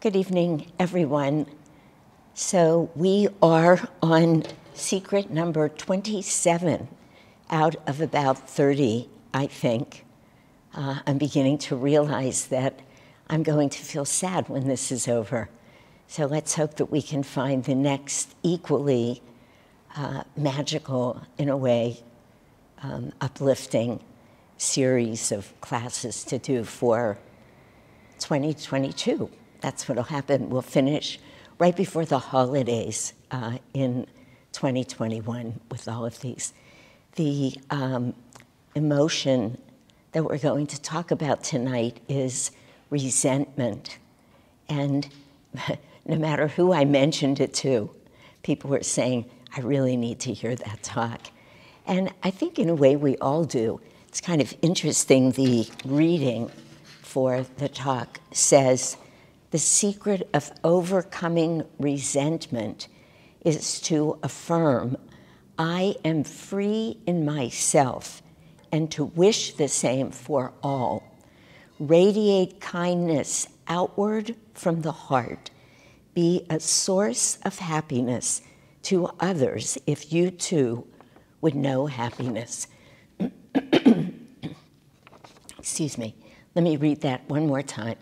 Good evening, everyone. So we are on secret number 27 out of about 30, I think. I'm beginning to realize that I'm going to feel sad when this is over. So let's hope that we can find the next equally magical, in a way, uplifting series of classes to do for 2022. That's what'll happen. We'll finish right before the holidays in 2021 with all of these. The emotion that we're going to talk about tonight is resentment. And no matter who I mentioned it to, people were saying, I really need to hear that talk. And I think in a way we all do. It's kind of interesting, the reading for the talk says, the secret of overcoming resentment is to affirm, I am free in myself, and to wish the same for all. Radiate kindness outward from the heart. Be a source of happiness to others if you too would know happiness. Excuse me. Let me read that one more time.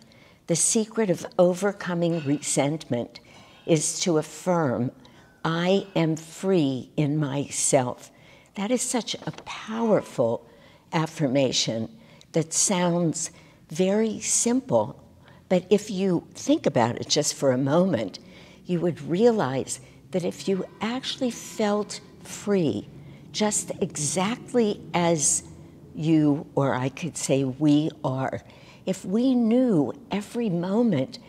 The secret of overcoming resentment is to affirm, I am free in myself. That is such a powerful affirmation that sounds very simple, but if you think about it just for a moment, you would realize that if you actually felt free, just exactly as you, or I could say we are, if we knew every moment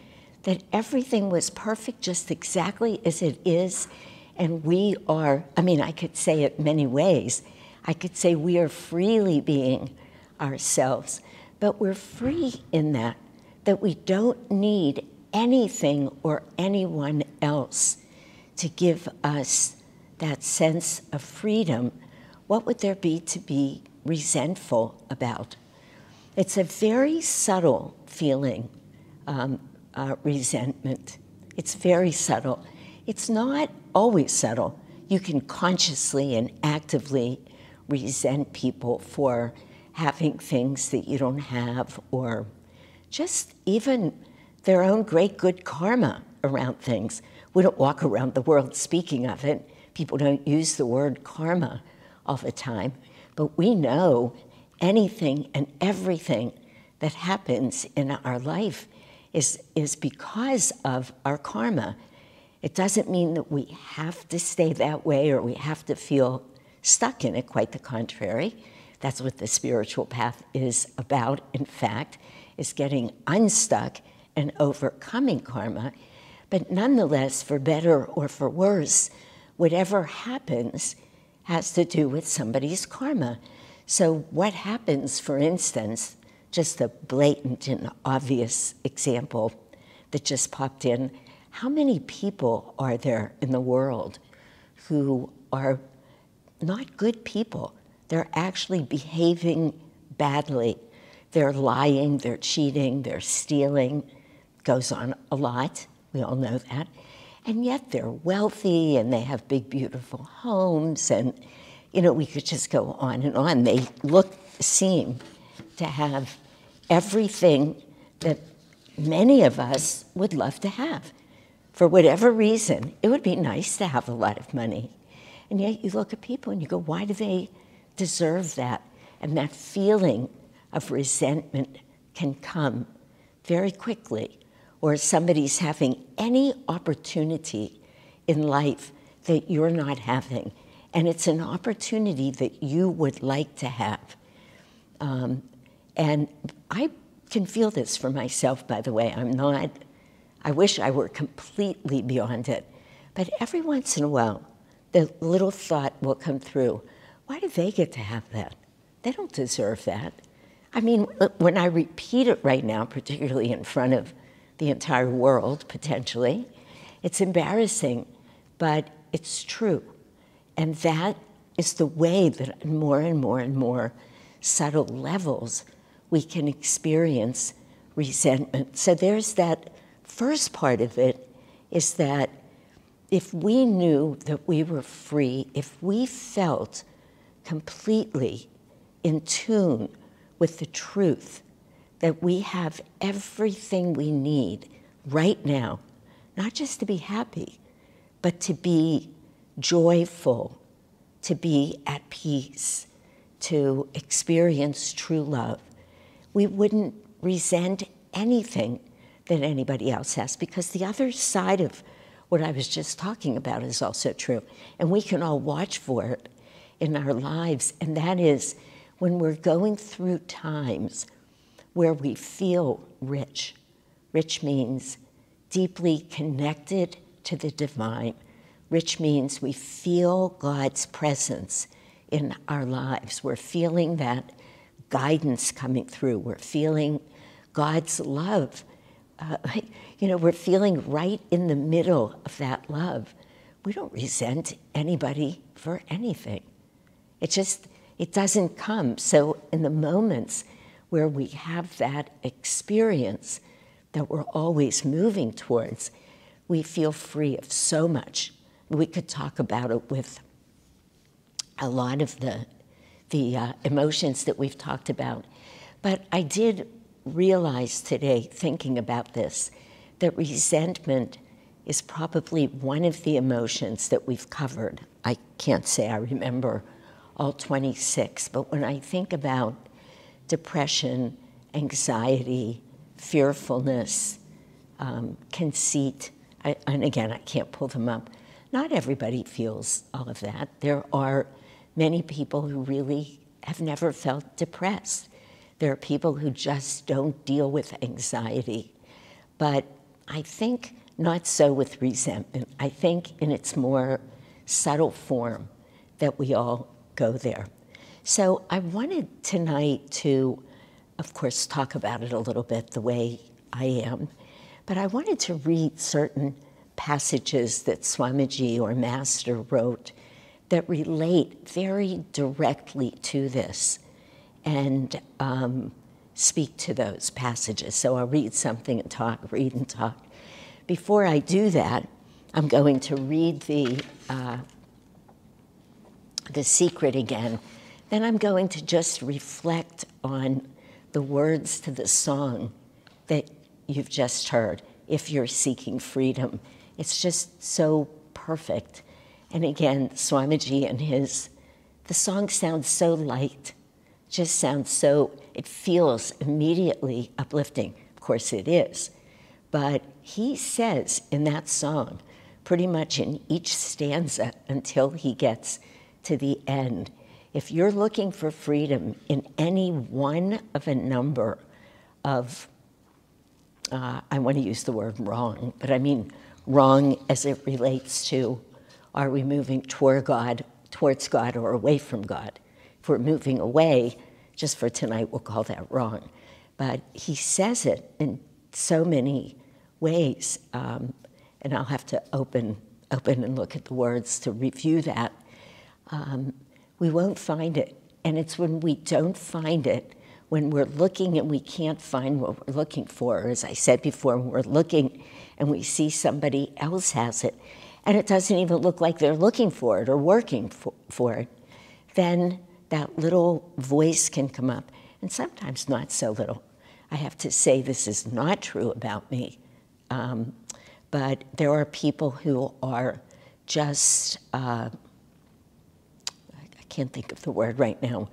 that everything was perfect just exactly as it is, and we are, I could say it many ways. I could say we are freely being ourselves, but we're free in that we don't need anything or anyone else to give us that sense of freedom. What would there be to be resentful about? It's a very subtle feeling, resentment. It's very subtle. It's not always subtle. You can consciously and actively resent people for having things that you don't have, or just even their own great good karma around things. We don't walk around the world speaking of it. People don't use the word karma all the time, but we know anything and everything that happens in our life is because of our karma. It doesn't mean that we have to stay that way or we have to feel stuck in it, quite the contrary. That's what the spiritual path is about, in fact, is getting unstuck and overcoming karma. But nonetheless, for better or for worse, whatever happens has to do with somebody's karma. So what happens, for instance, just a blatant and obvious example that just popped in, how many people are there in the world who are not good people? They're actually behaving badly. They're lying, they're cheating, they're stealing. Goes on a lot, we all know that. And yet they're wealthy and they have big, beautiful homes, and we could just go on and on. They seem to have everything that many of us would love to have. For whatever reason, it would be nice to have a lot of money. And yet you look at people and you go, why do they deserve that? And that feeling of resentment can come very quickly. Or somebody's having any opportunity in life that you're not having. And it's an opportunity that you would like to have. And I can feel this for myself, by the way. I wish I were completely beyond it. But every once in a while, the little thought will come through. Why do they get to have that? They don't deserve that. When I repeat it right now, particularly in front of the entire world, potentially, it's embarrassing, but it's true. And that is the way that more and more and more subtle levels we can experience resentment. So there's that first part of it is that if we knew that we were free, if we felt completely in tune with the truth that we have everything we need right now, not just to be happy, but to be joyful, to be at peace, to experience true love, we wouldn't resent anything that anybody else has, because the other side of what I was just talking about is also true. And we can all watch for it in our lives, and that is when we're going through times where we feel rich. Rich means deeply connected to the divine. Rich means we feel God's presence in our lives. We're feeling that guidance coming through. We're feeling God's love. We're feeling right in the middle of that love. We don't resent anybody for anything. It doesn't come. So in the moments where we have that experience that we're always moving towards, we feel free of so much. We could talk about it with a lot of the emotions that we've talked about. But I did realize today, thinking about this, that resentment is probably one of the emotions that we've covered. I can't say I remember all 26, but when I think about depression, anxiety, fearfulness, conceit, and again, I can't pull them up. Not everybody feels all of that. There are many people who really have never felt depressed. There are people who just don't deal with anxiety. But I think not so with resentment. I think in its more subtle form that we all go there. So I wanted tonight to, of course, talk about it a little bit the way I am, but I wanted to read certain passages that Swamiji or Master wrote that relate very directly to this and speak to those passages. So I'll read something and talk, read and talk. Before I do that, I'm going to read the secret again. Then I'm going to just reflect on the words to the song that you've just heard, If You're Seeking Freedom. It's just so perfect. And again, Swamiji and the song sounds so light, just sounds so, it feels immediately uplifting. Of course it is. But he says in that song, pretty much in each stanza until he gets to the end, if you're looking for freedom in any one of a number of, I want to use the word wrong, but I mean wrong as it relates to, are we moving towards God or away from God? If we're moving away, just for tonight, we'll call that wrong. But he says it in so many ways, and I'll have to open and look at the words to review that. We won't find it. And it's when we don't find it, when we're looking and we can't find what we're looking for, as I said before, when we're looking and we see somebody else has it, and it doesn't even look like they're looking for it or working for it, then that little voice can come up, and sometimes not so little. I have to say this is not true about me, but there are people who are just, I can't think of the word right now.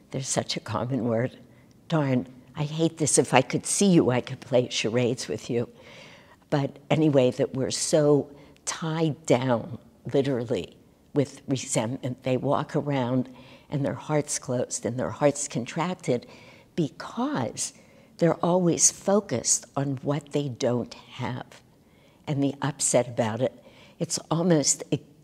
There's such a common word. Darn, I hate this. If I could see you, I could play charades with you. But anyway, that we're so tied down, literally, with resentment. They walk around and their heart's closed and their heart's contracted because they're always focused on what they don't have and the upset about it. It's almost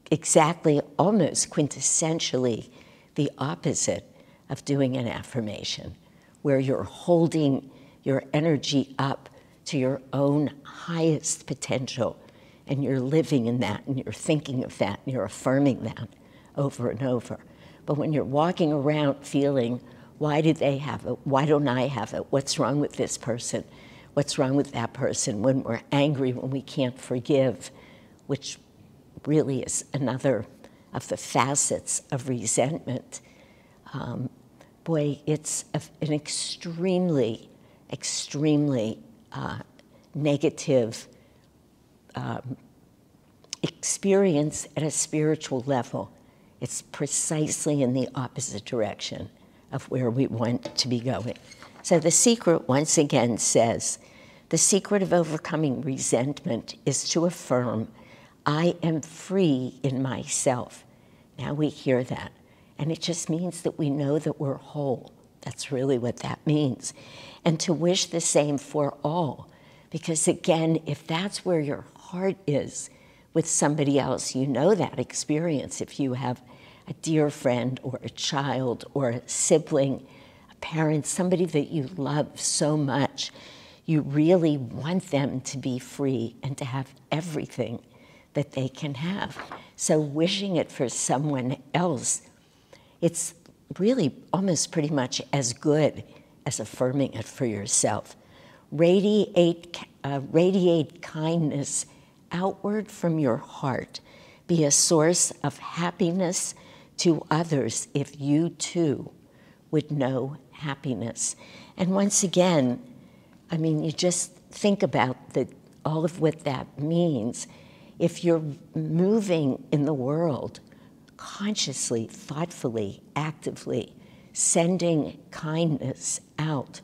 exactly, almost quintessentially the opposite of doing an affirmation, where you're holding your energy up to your own highest potential, and you're living in that, and you're thinking of that, and you're affirming that over and over. But when you're walking around feeling, why did they have it? Why don't I have it? What's wrong with this person? what's wrong with that person, when we're angry, when we can't forgive, which really is another of the facets of resentment. Boy, it's an extremely, extremely negative experience at a spiritual level. It's precisely in the opposite direction of where we want to be going. So the secret, once again, says, the secret of overcoming resentment is to affirm, I am free in myself. Now we hear that. And it just means that we know that we're whole. That's really what that means. And to wish the same for all. Because again, if that's where your heart is with somebody else, you know that experience. If you have a dear friend or a child or a sibling, a parent, somebody that you love so much, you really want them to be free and to have everything that they can have. So wishing it for someone else, it's really almost pretty much as good as affirming it for yourself. Radiate kindness outward from your heart. Be a source of happiness to others if you too would know happiness. And once again, I mean, you just think about all of what that means. If you're moving in the world consciously, thoughtfully, actively, sending kindness out,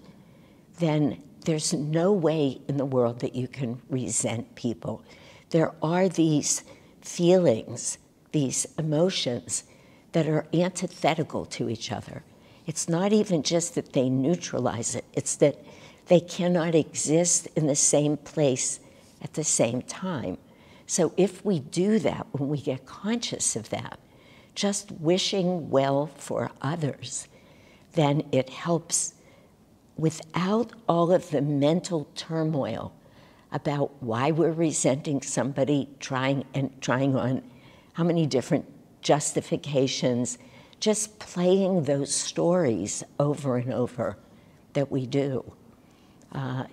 then there's no way in the world that you can resent people. There are these feelings, these emotions that are antithetical to each other. It's not even just that they neutralize it, it's that they cannot exist in the same place at the same time. So if we do that, when we get conscious of that, just wishing well for others, then it helps without all of the mental turmoil about why we're resenting somebody, trying on how many different justifications, just playing those stories over and over that we do.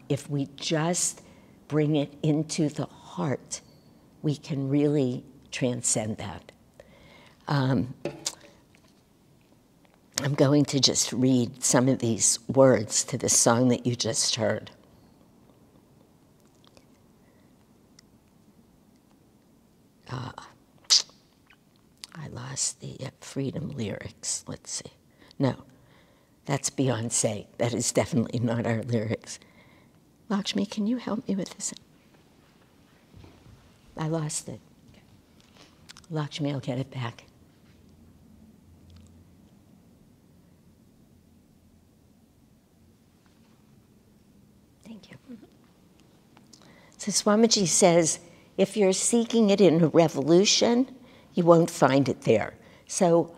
If we just bring it into the heart, we can really transcend that. I'm going to just read some of these words to the song that you just heard. I lost the Freedom lyrics. Let's see. No, that's Beyonce. That is definitely not our lyrics. Lakshmi, can you help me with this? I lost it. Lakshmi, I'll get it back. Thank you. So Swamiji says, if you're seeking it in a revolution, you won't find it there. So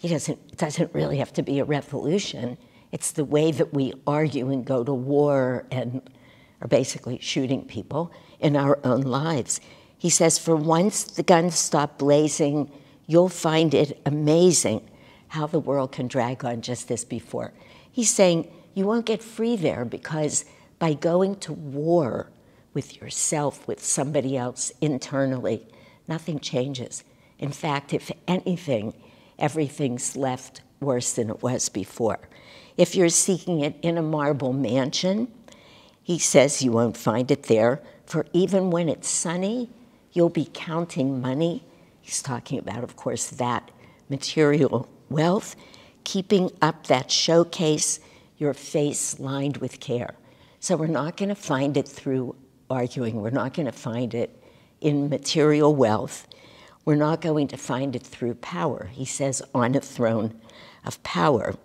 it doesn't really have to be a revolution. It's the way that we argue and go to war and are basically shooting people in our own lives. He says, for once the guns stop blazing, you'll find it amazing how the world can drag on just as before. He's saying you won't get free there because by going to war with yourself, with somebody else internally, nothing changes. In fact, if anything, everything's left worse than it was before. If you're seeking it in a marble mansion, he says you won't find it there, for even when it's sunny, you'll be counting money. He's talking about, of course, that material wealth, keeping up that showcase, your face lined with care. So we're not going to find it through arguing. We're not going to find it in material wealth. We're not going to find it through power. He says, on a throne of power.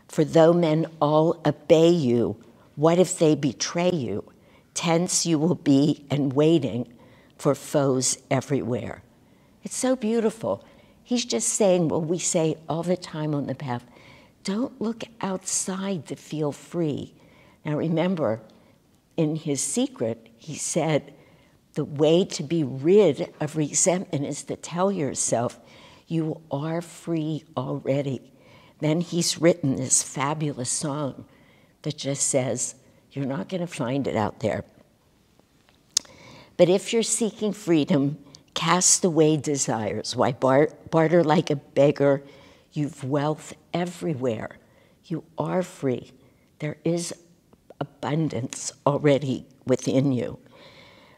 For though men all obey you, what if they betray you? Tense you will be and waiting for foes everywhere. It's so beautiful. He's just saying what we say all the time on the path. Don't look outside to feel free. Now remember, in his secret, he said, the way to be rid of resentment is to tell yourself you are free already. Then he's written this fabulous song that just says, You're not going to find it out there. But if you're seeking freedom, cast away desires. Why barter like a beggar? You've wealth everywhere. You are free. There is abundance already within you.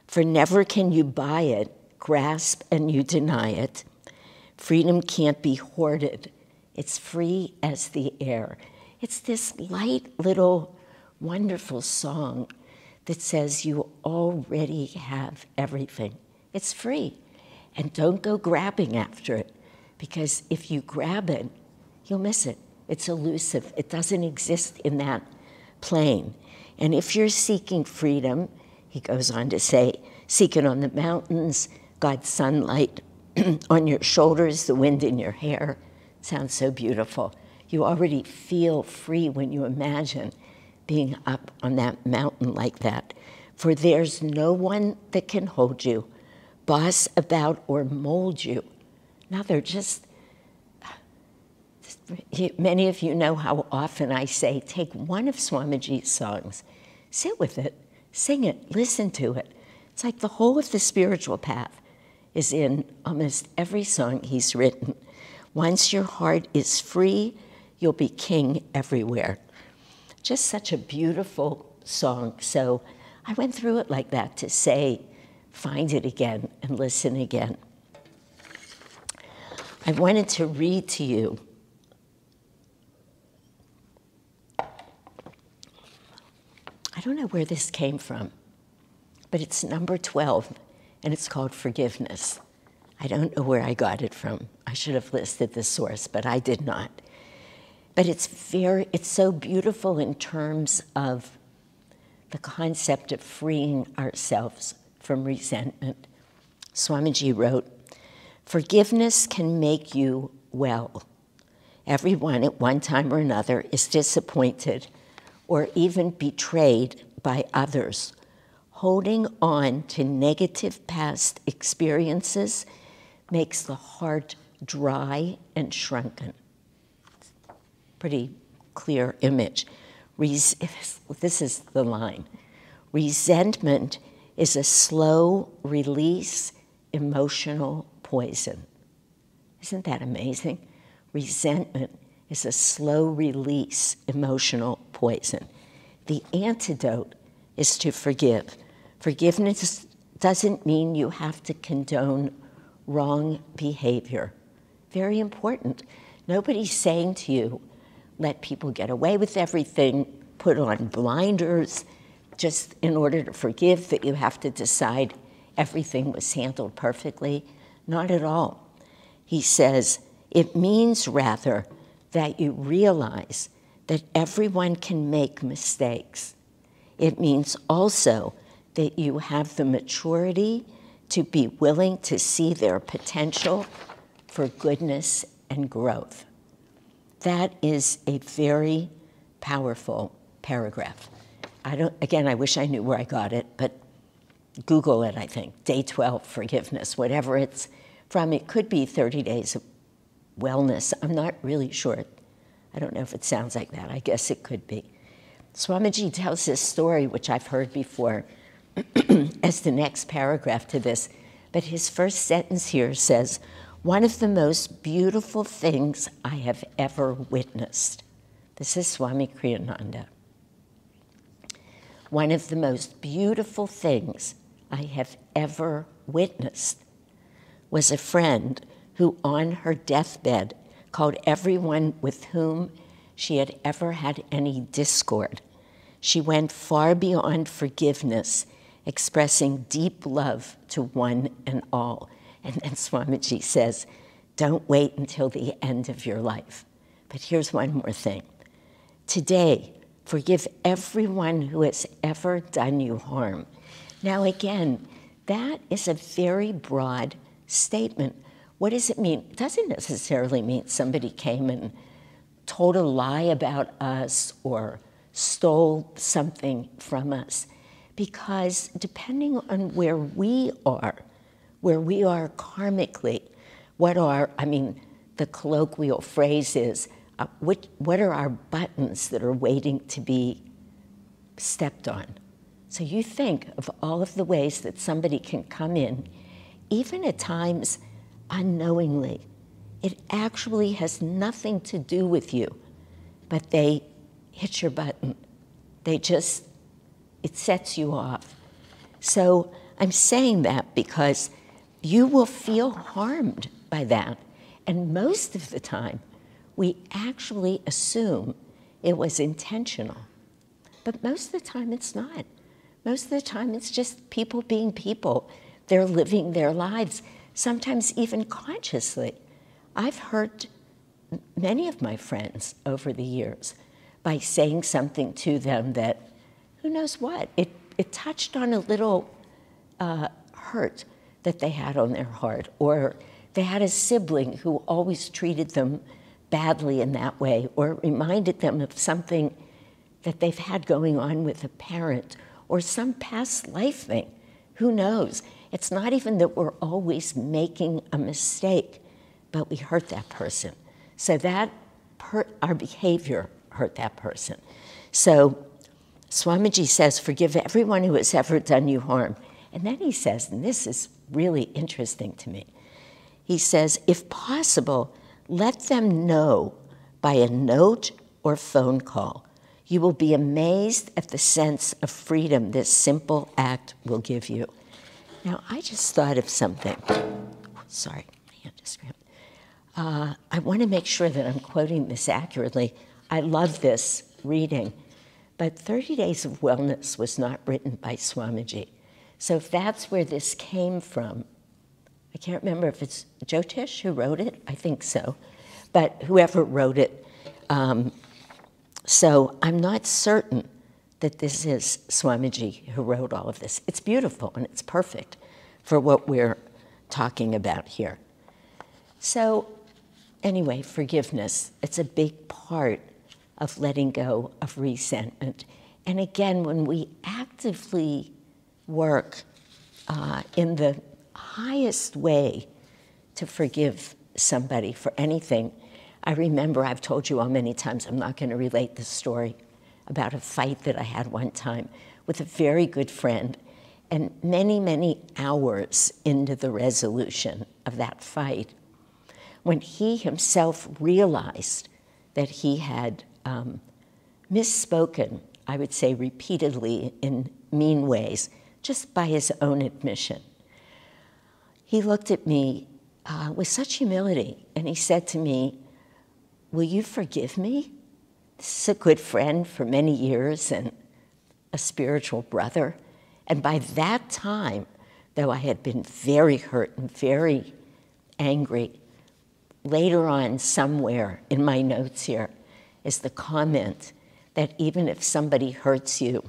For never can you buy it, grasp and you deny it. Freedom can't be hoarded. It's free as the air. It's this light little wonderful song that says you already have everything. It's free. And don't go grabbing after it, because if you grab it, you'll miss it. It's elusive. It doesn't exist in that plane. And if you're seeking freedom, he goes on to say, seek it on the mountains, God's sunlight on your shoulders, the wind in your hair. Sounds so beautiful. You already feel free when you imagine being up on that mountain like that. For there's no one that can hold you, boss about or mold you. Now they're just, many of you know how often I say, take one of Swamiji's songs, sit with it, sing it, listen to it. It's like the whole of the spiritual path is in almost every song he's written. Once your heart is free, you'll be king everywhere. Just such a beautiful song. So I went through it like that to say, find it again and listen again. I wanted to read to you I don't know where this came from, but it's number 12, and it's called Forgiveness. I don't know where I got it from. I should have listed the source, but I did not. But it's so beautiful in terms of the concept of freeing ourselves from resentment. Swamiji wrote, forgiveness can make you well. Everyone at one time or another is disappointed or even betrayed by others. Holding on to negative past experiences makes the heart dry and shrunken. Pretty clear image. This is the line. Resentment is a slow release emotional poison. Isn't that amazing? Resentment is a slow release emotional poison. The antidote is to forgive. Forgiveness doesn't mean you have to condone wrong behavior. Very important. Nobody's saying to you, let people get away with everything, put on blinders, just in order to forgive that you have to decide everything was handled perfectly. Not at all. He says, it means rather that you realize that everyone can make mistakes. It means also that you have the maturity to be willing to see their potential for goodness and growth. That is a very powerful paragraph. I wish I knew where I got it, but Google it, I think. Day 12, forgiveness, whatever it's from. It could be 30 days of wellness. I'm not really sure. I don't know if it sounds like that. I guess it could be. Swamiji tells this story, which I've heard before, as the next paragraph to this. But his first sentence here says, one of the most beautiful things I have ever witnessed. This is Swami Kriyananda. One of the most beautiful things I have ever witnessed was a friend who on her deathbed called everyone with whom she had ever had any discord. She went far beyond forgiveness, expressing deep love to one and all. And then Swamiji says, don't wait until the end of your life. But here's one more thing. Today, forgive everyone who has ever done you harm. Now again, that is a very broad statement. What does it mean? It doesn't necessarily mean somebody came and told a lie about us or stole something from us. Because depending on where we are karmically, the colloquial phrase is, what are our buttons that are waiting to be stepped on. So you think of all of the ways that somebody can come in, even at times unknowingly. It actually has nothing to do with you, but they hit your button. It sets you off. So I'm saying that because you will feel harmed by that. And most of the time, we actually assume it was intentional. But most of the time, it's not. Most of the time, it's just people being people. They're living their lives, sometimes even consciously. I've hurt many of my friends over the years by saying something to them that, who knows what, it touched on a little hurt that they had on their heart, or they had a sibling who always treated them badly in that way, or reminded them of something that they've had going on with a parent, or some past life thing. Who knows? It's not even that we're always making a mistake, but we hurt that person. So that our behavior hurt that person. So Swamiji says, forgive everyone who has ever done you harm. And then he says, and this is really interesting to me, he says, if possible, let them know by a note or phone call. You will be amazed at the sense of freedom this simple act will give you. Now, I just thought of something. Sorry, my hand just grabbed. I want to make sure that I'm quoting this accurately. I love this reading. But 30 Days of Wellness was not written by Swamiji. So if that's where this came from, I can't remember if it's Jyotish who wrote it. I think so. But whoever wrote it. So I'm not certain that this is Swamiji who wrote all of this. It's beautiful and it's perfect for what we're talking about here. So anyway, forgiveness, it's a big part of letting go of resentment. And again, when we actively work in the highest way to forgive somebody for anything, I remember, I've told you all many times, I'm not going to relate this story about a fight that I had one time with a very good friend. And many, many hours into the resolution of that fight, when he himself realized that he had misspoken, I would say repeatedly in mean ways, just by his own admission, he looked at me with such humility and he said to me, will you forgive me? This is a good friend for many years and a spiritual brother. And by that time, though I had been very hurt and very angry, later on somewhere in my notes here is the comment that even if somebody hurts you,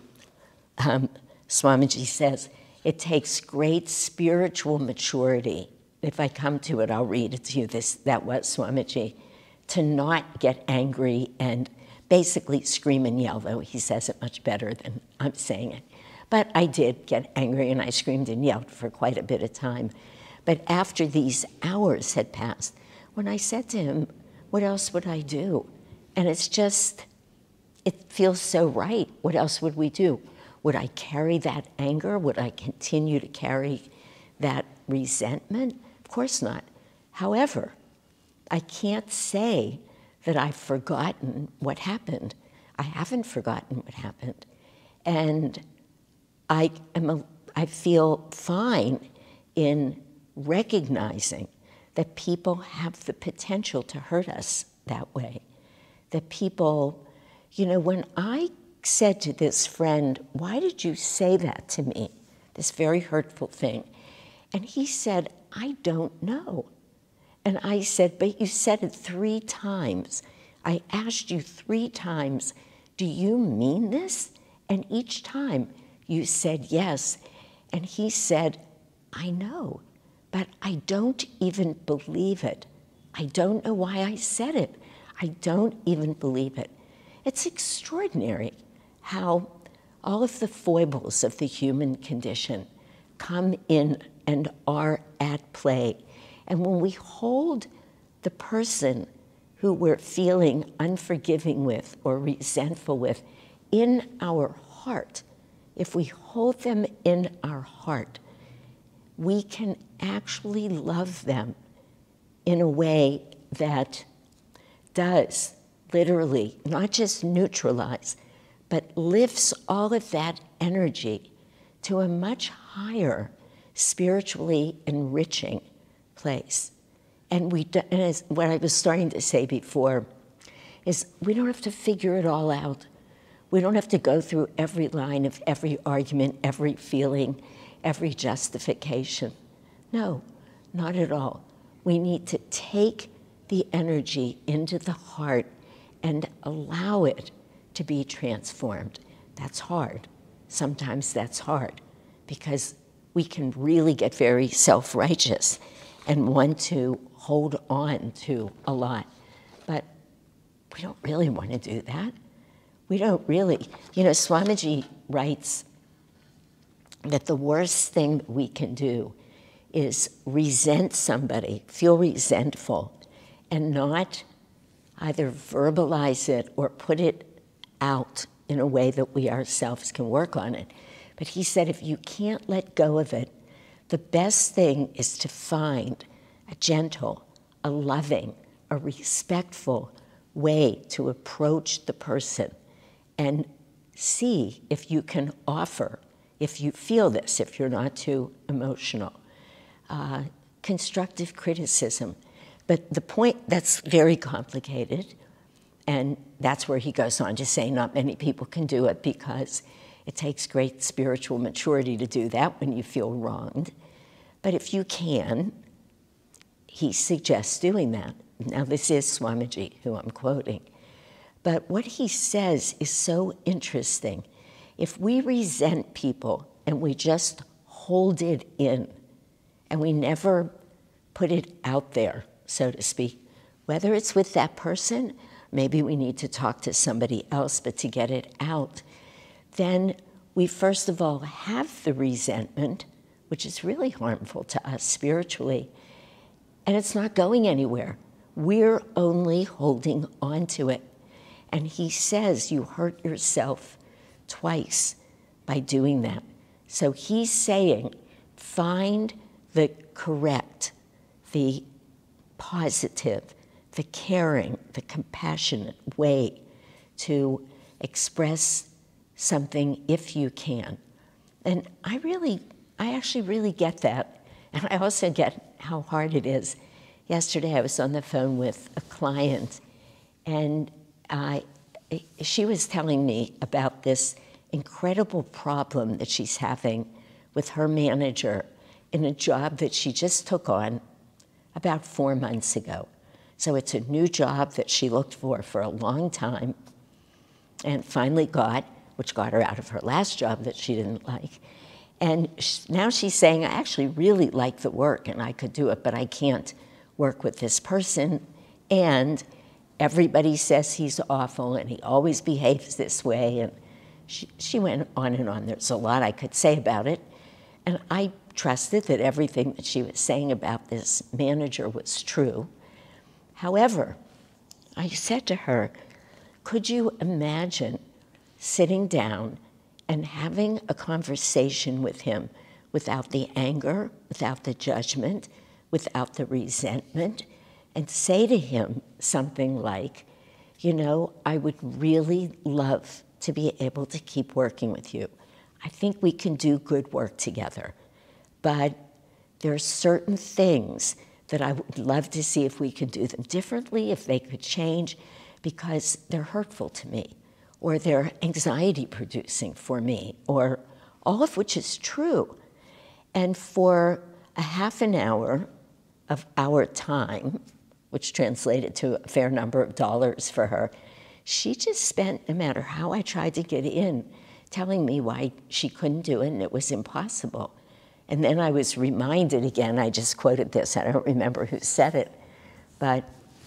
Swamiji says, it takes great spiritual maturity. If I come to it, I'll read it to you. That was Swamiji. To not get angry and basically scream and yell, though he says it much better than I'm saying it. But I did get angry and I screamed and yelled for quite a bit of time. But after these hours had passed, when I said to him, what else would I do? And it's just, it feels so right. What else would we do? Would I carry that anger? Would I continue to carry that resentment? Of course not. However, I can't say that I've forgotten what happened. I haven't forgotten what happened. And I feel fine in recognizing that people have the potential to hurt us that way. That people, you know, when I said to this friend, why did you say that to me? This very hurtful thing. And he said, I don't know. And I said, but you said it 3 times. I asked you 3 times, do you mean this? And each time you said yes. And he said, I know, but I don't even believe it. I don't know why I said it. I don't even believe it. It's extraordinary how all of the foibles of the human condition come in and are at play. And when we hold the person who we're feeling unforgiving with or resentful with in our heart, if we hold them in our heart, we can actually love them in a way that does literally not just neutralize, but lifts all of that energy to a much higher, spiritually enriching place. And as what I was starting to say before is we don't have to figure it all out. We don't have to go through every line of every argument, every feeling, every justification. No, not at all. We need to take the energy into the heart and allow it to be transformed. That's hard. Sometimes that's hard because we can really get very self-righteous and want to hold on to a lot. But we don't really want to do that. We don't really. You know, Swamiji writes that the worst thing we can do is resent somebody, feel resentful, and not either verbalize it or put it out in a way that we ourselves can work on it. But he said if you can't let go of it, the best thing is to find a gentle, a loving, a respectful way to approach the person and see if you can offer, if you feel this, if you're not too emotional, constructive criticism. But the point, that's very complicated, and that's where he goes on to say not many people can do it because it takes great spiritual maturity to do that when you feel wronged. But if you can, he suggests doing that. Now, this is Swamiji, who I'm quoting. But what he says is so interesting. If we resent people and we just hold it in and we never put it out there, so to speak, whether it's with that person, maybe we need to talk to somebody else, but to get it out, then we first of all have the resentment, which is really harmful to us spiritually, and it's not going anywhere. We're only holding on to it. And he says you hurt yourself twice by doing that. So he's saying find the correct, the positive, the caring, the compassionate way to express something if you can. And I actually really get that. And I also get how hard it is. Yesterday I was on the phone with a client, and she was telling me about this incredible problem that she's having with her manager in a job that she just took on about 4 months ago. So it's a new job that she looked for a long time and finally got, which got her out of her last job that she didn't like. And now she's saying, I actually really like the work and I could do it, but I can't work with this person. And everybody says he's awful and he always behaves this way. And she went on and on. There's a lot I could say about it. And I trusted that everything that she was saying about this manager was true. However, I said to her, could you imagine sitting down and having a conversation with him without the anger, without the judgment, without the resentment, and say to him something like, you know, I would really love to be able to keep working with you. I think we can do good work together, but there are certain things that I would love to see if we could do them differently, if they could change, because they're hurtful to me, or they're anxiety-producing for me, or all of which is true. And for a half an hour of our time, which translated to a fair number of dollars for her, she just spent, no matter how I tried to get in, telling me why she couldn't do it and it was impossible. And then I was reminded again, I just quoted this, I don't remember who said it, but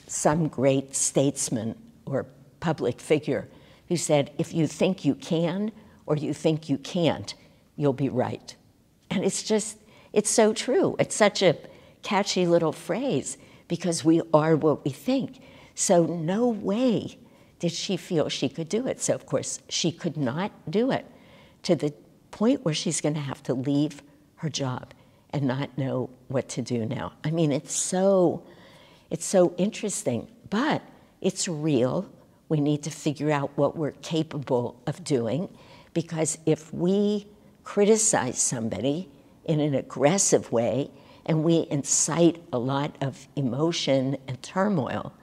some great statesman or public figure who said, if you think you can or you think you can't, you'll be right. And it's just, it's so true. It's such a catchy little phrase because we are what we think. So no way did she feel she could do it. So of course she could not do it. to the point where she's going to have to leave her job and not know what to do now. I mean, it's so interesting, but it's real. We need to figure out what we're capable of doing, because if we criticize somebody in an aggressive way and we incite a lot of emotion and turmoil,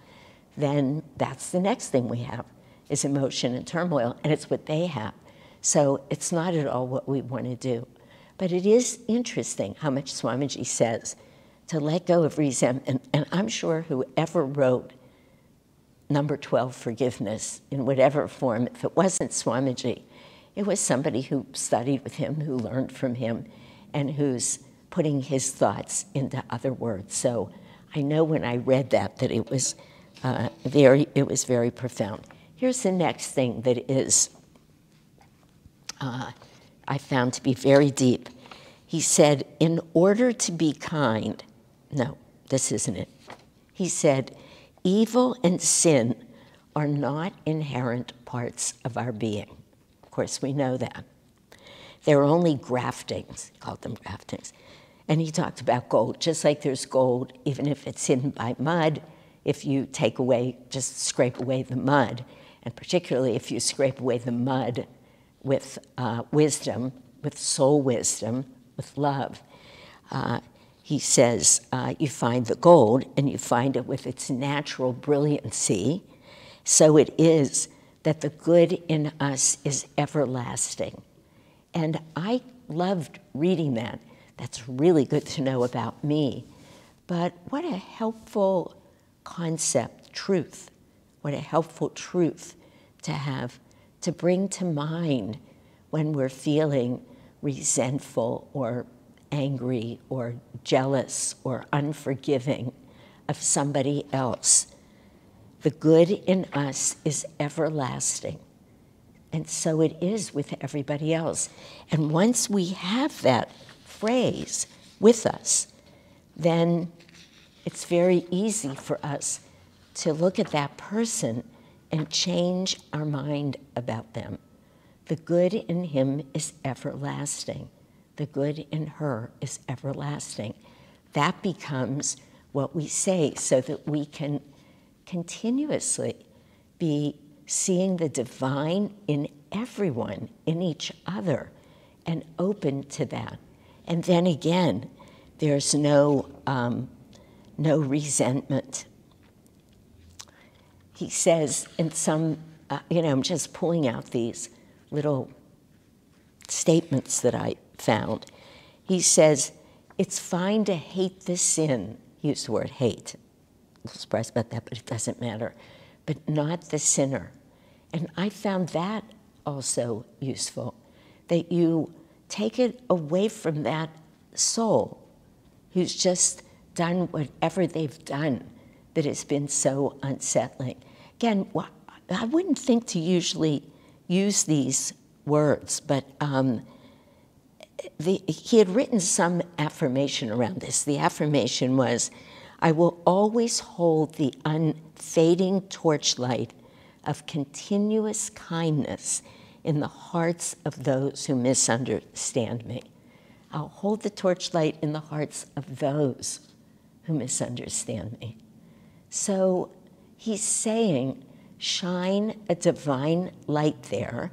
then that's the next thing we have, is emotion and turmoil, and it's what they have. So it's not at all what we want to do. But it is interesting how much Swamiji says to let go of resentment. And I'm sure whoever wrote number 12, forgiveness, in whatever form, if it wasn't Swamiji, it was somebody who studied with him, who learned from him, and who's putting his thoughts into other words. So I know when I read that it was very profound. Here's the next thing that is, I found to be very deep. He said, in order to be kind, no, this isn't it. He said, evil and sin are not inherent parts of our being. Of course, we know that. They're only graftings, he called them graftings. And he talked about gold, just like there's gold, even if it's hidden by mud, if you take away, just scrape away the mud, and particularly if you scrape away the mud with wisdom, with soul wisdom, with love, he says, you find the gold, and you find it with its natural brilliancy. So it is that the good in us is everlasting. And I loved reading that. That's really good to know about me. But what a helpful concept, truth. What a helpful truth to have, to bring to mind when we're feeling resentful or angry or jealous or unforgiving of somebody else. The good in us is everlasting. And so it is with everybody else. And once we have that phrase with us, then it's very easy for us to look at that person and change our mind about them. The good in him is everlasting. The good in her is everlasting. That becomes what we say, so that we can continuously be seeing the divine in everyone, in each other, and open to that. And then again, there's no resentment. He says in some, I'm just pulling out these little statements that I found. He says, it's fine to hate the sin. He used the word hate. I'm a little surprised about that, but it doesn't matter. But not the sinner. And I found that also useful, that you take it away from that soul who's just done whatever they've done that has been so unsettling. Again, I wouldn't think to usually use these words, but he had written some affirmation around this. The affirmation was, I will always hold the unfading torchlight of continuous kindness in the hearts of those who misunderstand me. I'll hold the torchlight in the hearts of those who misunderstand me. So he's saying, shine a divine light there.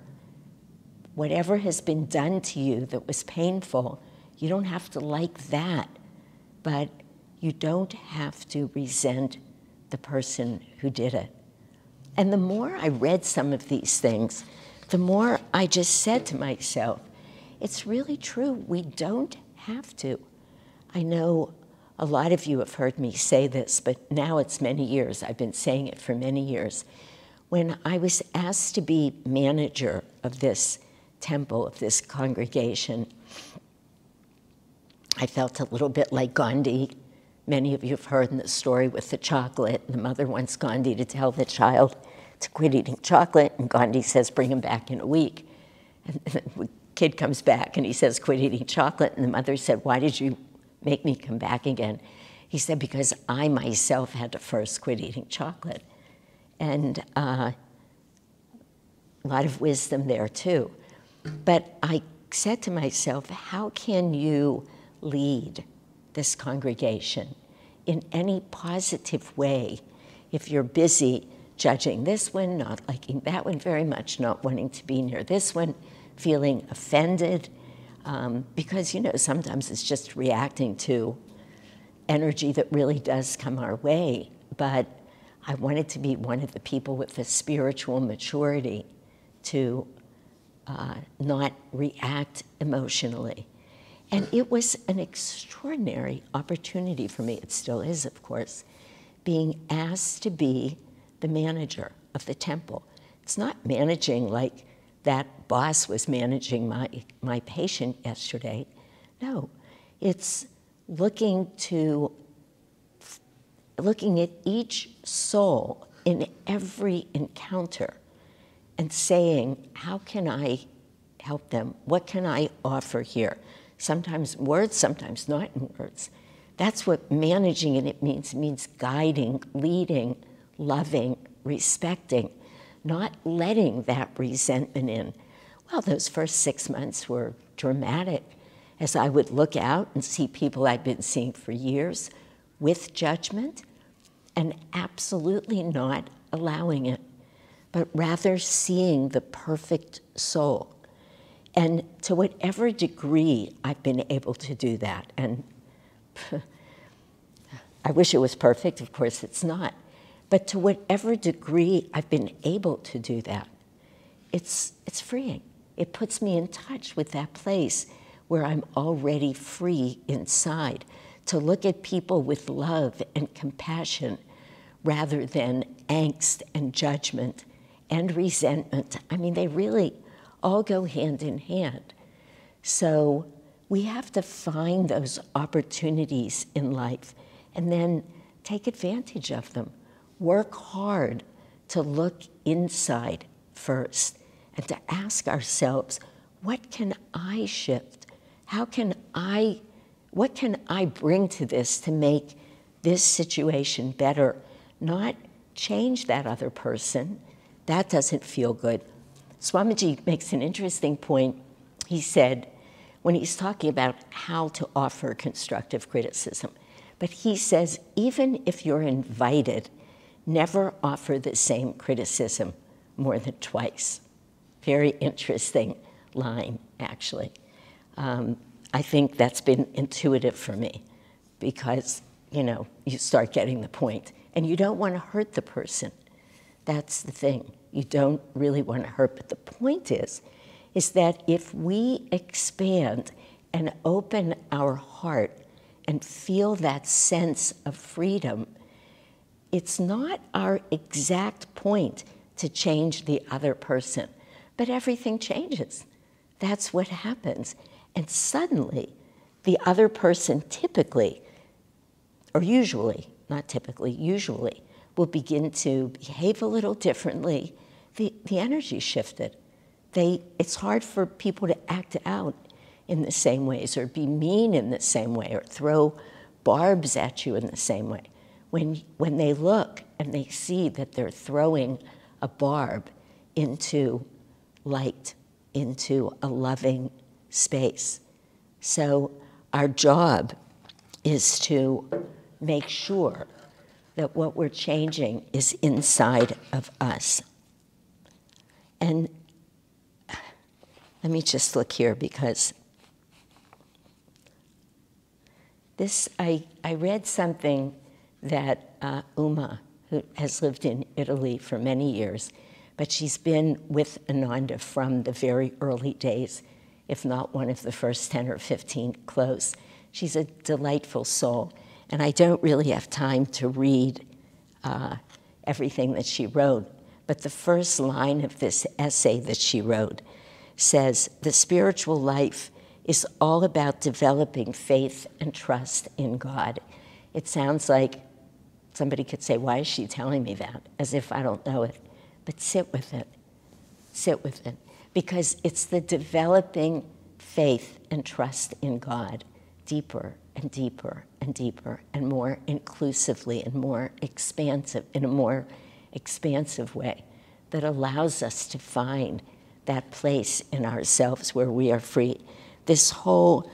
Whatever has been done to you that was painful, you don't have to like that, but you don't have to resent the person who did it. And the more I read some of these things, the more I just said to myself, it's really true, we don't have to. I know a lot of you have heard me say this, but now it's many years. I've been saying it for many years. When I was asked to be manager of this temple, of this congregation, I felt a little bit like Gandhi. Many of you have heard in the story with the chocolate. The mother wants Gandhi to tell the child to quit eating chocolate, and Gandhi says, bring him back in a week. And the kid comes back, and he says, quit eating chocolate. And the mother said, why did you make me come back again? He said, because I myself had to first quit eating chocolate. And a lot of wisdom there, too. But I said to myself, how can you lead this congregation in any positive way if you're busy judging this one, not liking that one very much, not wanting to be near this one, feeling offended? Because, you know, sometimes it's just reacting to energy that really does come our way. But I wanted to be one of the people with the spiritual maturity to not react emotionally. And it was an extraordinary opportunity for me, it still is, of course, being asked to be the manager of the temple. It's not managing like that boss was managing my patient yesterday. No, it's looking at each soul in every encounter and saying, how can I help them? What can I offer here? Sometimes words, sometimes not in words. That's what managing it means. It means guiding, leading, loving, respecting, not letting that resentment in. Well, those first 6 months were dramatic as I would look out and see people I'd been seeing for years with judgment and absolutely not allowing it, but rather seeing the perfect soul. And to whatever degree I've been able to do that, and I wish it was perfect, of course it's not, but to whatever degree I've been able to do that, it's freeing. It puts me in touch with that place where I'm already free inside, to look at people with love and compassion rather than angst and judgment and resentment. I mean, they really all go hand in hand. So we have to find those opportunities in life and then take advantage of them. Work hard to look inside first and to ask ourselves, what can I shift? What can I bring to this to make this situation better? Not change that other person. That doesn't feel good. Swamiji makes an interesting point. He said, when he's talking about how to offer constructive criticism, but he says, even if you're invited, never offer the same criticism more than twice. Very interesting line, actually. I think that's been intuitive for me because, you know, you start getting the point. And you don't want to hurt the person. That's the thing. You don't really want to hurt. But the point is that if we expand and open our heart and feel that sense of freedom, it's not our exact point to change the other person, but everything changes. That's what happens. And suddenly, the other person typically, or usually, not typically, usually, will begin to behave a little differently. The energy shifted. It's hard for people to act out in the same ways or be mean in the same way or throw barbs at you in the same way. When they look and they see that they're throwing a barb into light, into a loving space. So our job is to make sure that what we're changing is inside of us. And let me just look here because I read something that Uma, who has lived in Italy for many years, but she's been with Ananda from the very early days, if not one of the first 10 or 15 close. She's a delightful soul. And I don't really have time to read everything that she wrote, but the first line of this essay that she wrote says, the spiritual life is all about developing faith and trust in God. It sounds like somebody could say, why is she telling me that? As if I don't know it. But sit with it. Sit with it. Because it's the developing faith and trust in God deeper and deeper and deeper and more inclusively and more expansive, in a more expansive way that allows us to find that place in ourselves where we are free. This whole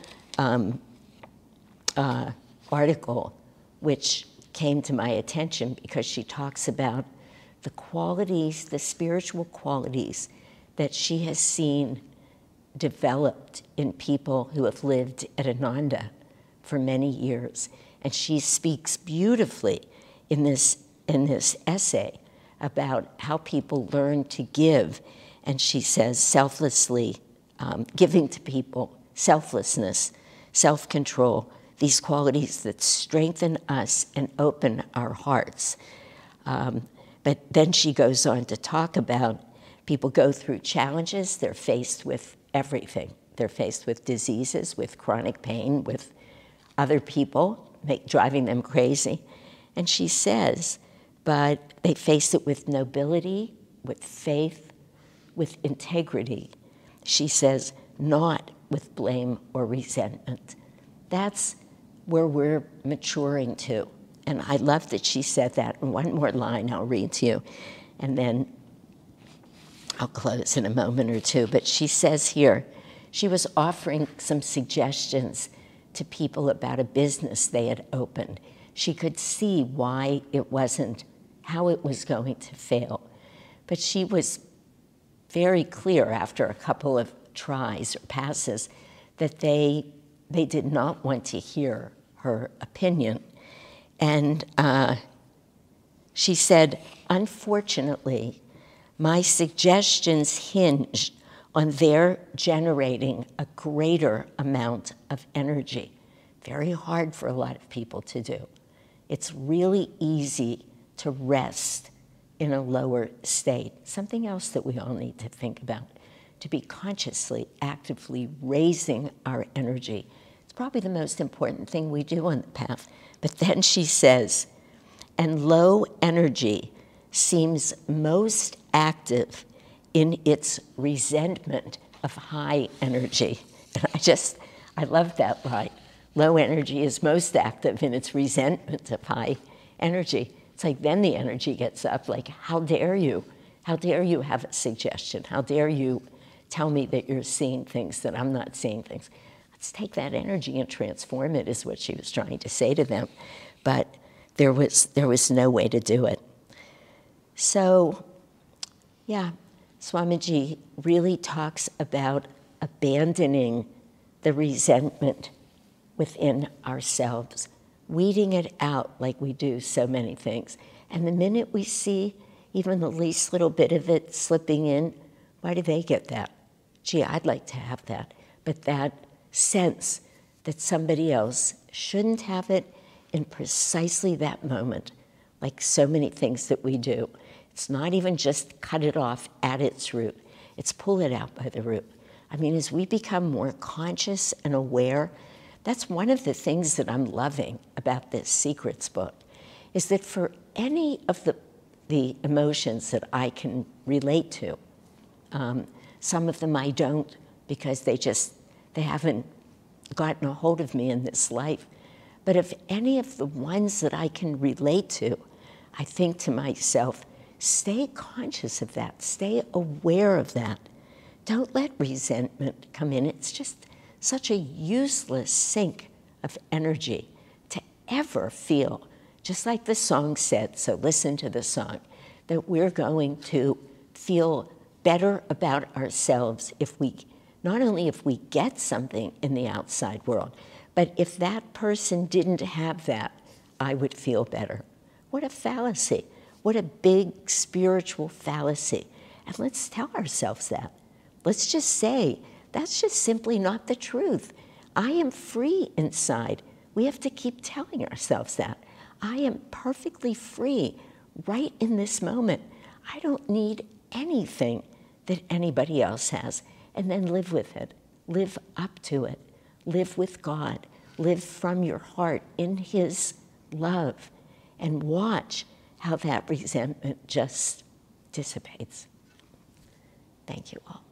article, which came to my attention because she talks about the qualities, the spiritual qualities that she has seen developed in people who have lived at Ananda for many years. And she speaks beautifully in this essay about how people learn to give. And she says selflessly, giving to people, selflessness, self-control, these qualities that strengthen us and open our hearts. But then she goes on to talk about people go through challenges, they're faced with everything. They're faced with diseases, with chronic pain, with other people driving them crazy. And she says, but they face it with nobility, with faith, with integrity. She says, not with blame or resentment. That's where we're maturing to. And I love that she said that. And one more line I'll read to you, and then I'll close in a moment or two. But she says here, she was offering some suggestions to people about a business they had opened. She could see why it wasn't, how it was going to fail. But she was very clear after a couple of tries or passes that they did not want to hear her opinion. And she said, unfortunately, my suggestions hinged on their generating a greater amount of energy. Very hard for a lot of people to do. It's really easy to rest in a lower state. Something else that we all need to think about, to be consciously, actively raising our energy. It's probably the most important thing we do on the path. But then she says, and low energy seems most active in its resentment of high energy. And I love that line. Low energy is most active in its resentment of high energy. It's like then the energy gets up, like, how dare you? How dare you have a suggestion? How dare you tell me that you're seeing things that I'm not seeing things? Let's take that energy and transform it, is what she was trying to say to them. But there was no way to do it. So, yeah, Swamiji really talks about abandoning the resentment within ourselves, weeding it out like we do so many things. And the minute we see even the least little bit of it slipping in, why do they get that? Gee, I'd like to have that. But that sense that somebody else shouldn't have it in precisely that moment, like so many things that we do. It's not even just cut it off at its root. It's pull it out by the root. I mean, as we become more conscious and aware, that's one of the things that I'm loving about this Secrets book, is that for any of the emotions that I can relate to, some of them I don't because they haven't gotten a hold of me in this life. But if any of the ones that I can relate to, I think to myself, stay conscious of that, stay aware of that. Don't let resentment come in. It's just such a useless sink of energy to ever feel, just like the song said, so listen to the song, that we're going to feel better about ourselves not only if we get something in the outside world, but if that person didn't have that, I would feel better. What a fallacy. What a big spiritual fallacy. And let's tell ourselves that. Let's just say, that's just simply not the truth. I am free inside. We have to keep telling ourselves that. I am perfectly free right in this moment. I don't need anything that anybody else has. And then live with it. Live up to it. Live with God. Live from your heart in His love. And watch how that resentment just dissipates. Thank you all.